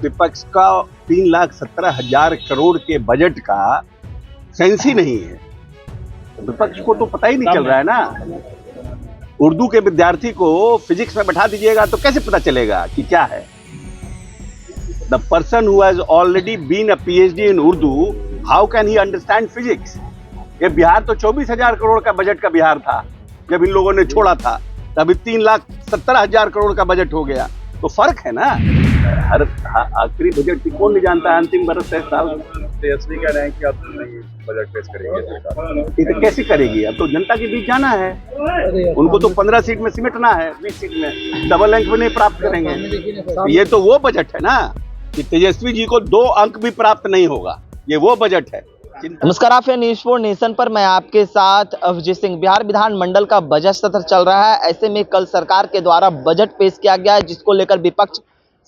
विपक्ष का 3,17,000 करोड़ के बजट का सेंस ही नहीं है। विपक्ष को तो पता ही नहीं चल रहा है ना। उर्दू के विद्यार्थी को फिजिक्स में बैठा दीजिएगा तो कैसे पता चलेगा कि क्या है। The person who has already been a PhD in Urdu, how can he understand physics. ये बिहार तो 24,000 करोड़ का बजट का बिहार था जब इन लोगों ने छोड़ा था, तभी 3,17,000 करोड़ का बजट हो गया। तो फर्क है ना। हर आखिरी बजट की कौन नहीं जानता है, अंतिम बरस है साल। तेजस्वी कह रहे हैं कि अब नहीं बजट पेश करेंगे सरकार। ये तो कैसे करेगी, अब तो जनता के बीच जाना है। उनको तो 15 सीट में सिमटना है, 20 सीट में डबल अंक भी नहीं प्राप्त करेंगे। ये तो वो बजट है ना कि तेजस्वी जी को 2 अंक भी प्राप्त नहीं होगा। ये वो बजट है। नमस्कार, आप हैं न्यूज़ 4 नेशन पर। मैं आपके साथ अभिजीत सिंह। बिहार विधानमंडल का बजट सत्र चल रहा है। ऐसे में कल सरकार के द्वारा बजट पेश किया गया है, जिसको लेकर विपक्ष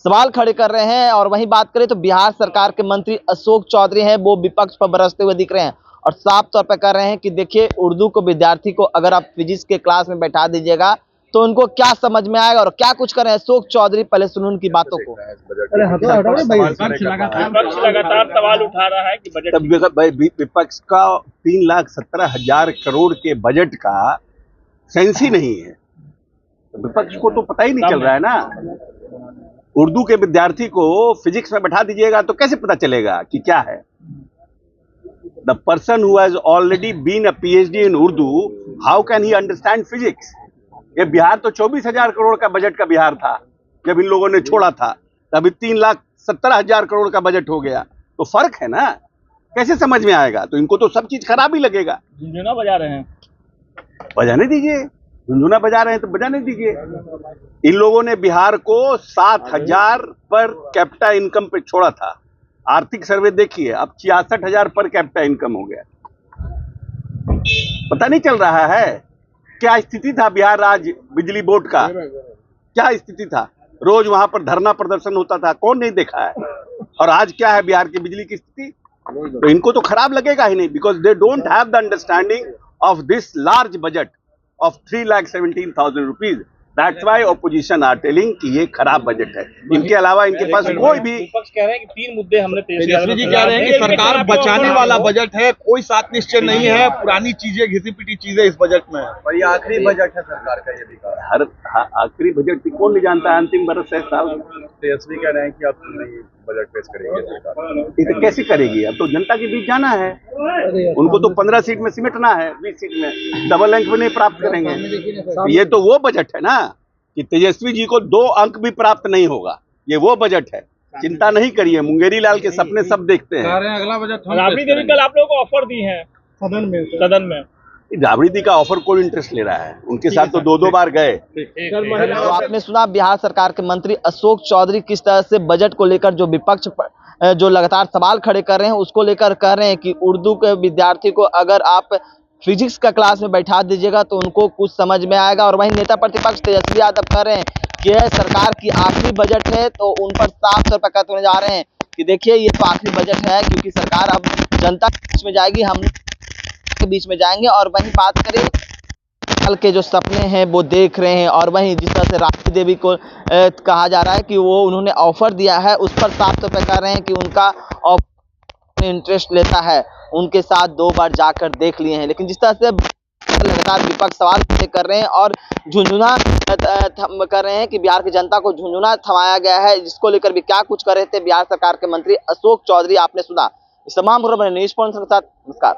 सवाल खड़े कर रहे हैं। और वहीं बात करें तो बिहार सरकार के मंत्री अशोक चौधरी हैं, वो विपक्ष पर बरसते हुए दिख रहे हैं और साफ तौर पर कह रहे हैं कि देखिए, उर्दू को विद्यार्थी को अगर आप फिजिक्स के क्लास में बैठा दीजिएगा तो उनको क्या समझ में आएगा और क्या कुछ करें। अशोक चौधरी, पहले सुनो उनकी बातों को। लगातार सवाल उठा रहा है कि बजट विपक्ष का 3,17,000 करोड़ के बजट का सेंस ही नहीं है। विपक्ष को तो पता ही नहीं चल रहा है ना। उर्दू के विद्यार्थी को फिजिक्स में बैठा दीजिएगा तो कैसे पता चलेगा कि क्या है। The person who has already been a PhD in Urdu, how can he understand physics. ये बिहार तो 24,000 करोड़ का बजट का बिहार था जब इन लोगों ने छोड़ा था, तभी 3,17,000 करोड़ का बजट हो गया। तो फर्क है ना। कैसे समझ में आएगा। तो इनको तो सब चीज खराब ही लगेगा। झुनझुना बजा रहे हैं, बजाने दीजिए। झुनझुना बजा रहे हैं तो बजाने दीजिए। इन लोगों ने बिहार को 7,000 पर कैपिटा इनकम पे छोड़ा था। आर्थिक सर्वे देखिए, अब 66,000 पर कैपिटा इनकम हो गया। पता नहीं चल रहा है क्या स्थिति था बिहार राज्य बिजली बोर्ड का। क्या स्थिति था। रोज वहां पर धरना प्रदर्शन होता था, कौन नहीं देखा है। और आज क्या है बिहार की बिजली की स्थिति। तो इनको तो खराब लगेगा ही नहीं, because they don't have the understanding of this large budget of 3,17,000 rupees. That's why opposition are telling कि ये खराब बजट है। इनके अलावा इनके पास कोई भी। विपक्ष कह रहे हैं कि 3 मुद्दे हमने तेजस्वी जी कह रहे हैं कि सरकार बचाने वाला बजट है, कोई सात निश्चय नहीं है, पुरानी चीजें, घिसी पिटी चीजें इस बजट में है। और ये आखिरी बजट है सरकार का, ये भी कहा। हर आखिरी बजट की कौन नहीं जानता है, अंतिम बरस है साल। तेजस्वी कह रहे हैं कि अब नहीं बजट पेश करेंगे सरकार। ये तो कैसे करेगी, अब तो जनता के बीच जाना है। उनको तो 15 सीट में सिमटना है, 20 सीट में डबल अंक भी नहीं प्राप्त करेंगे। ये तो वो बजट है ना कि तेजस्वी जी को 2 अंक भी प्राप्त नहीं होगा। ये वो बजट है। चिंता नहीं करिए, मुंगेरी लाल के सपने सब देखते हैं। अगला बजट राबड़ी देवी कल आप लोगों को ऑफर दी है सदन में। राबड़ी दी का ऑफर कौन इंटरेस्ट ले रहा है। उनके साथ तो 2-2 बार गए। तो आपने सुना बिहार सरकार के मंत्री अशोक चौधरी किस तरह से बजट को लेकर जो विपक्ष जो लगातार सवाल खड़े कर रहे हैं, उसको लेकर कह रहे हैं कि उर्दू के विद्यार्थी को अगर आप फिजिक्स का क्लास में बैठा दीजिएगा तो उनको कुछ समझ में आएगा। और वहीं नेता प्रतिपक्ष तेजस्वी यादव कह रहे हैं कि यह सरकार की आखिरी बजट है, तो उन पर साफ तौर पर कहते हुए जा रहे हैं कि देखिए, ये तो आखिरी बजट है, क्योंकि सरकार अब जनता के बीच में जाएगी, हम के बीच में जाएंगे। और वहीं बात करें कल के जो सपने हैं वो देख रहे हैं, और वहीं जिस तरह से राबड़ी देवी को कहा जा रहा है कि वो उन्होंने ऑफर दिया है, उस पर साफ तौर पर कह रहे हैं कि उनका इंटरेस्ट लेता है। उनके साथ 2 बार जाकर देख लिए हैं, लेकिन जिस तरह से लगातार विपक्ष सवाल कर रहे हैं और झुनझुना कर रहे हैं कि बिहार की जनता को झुनझुना थमाया गया है, जिसको लेकर भी क्या कुछ कर रहे थे बिहार सरकार के मंत्री अशोक चौधरी, आपने सुना। इस तमाम खबरों में न्यूज़ 4 के साथ नमस्कार।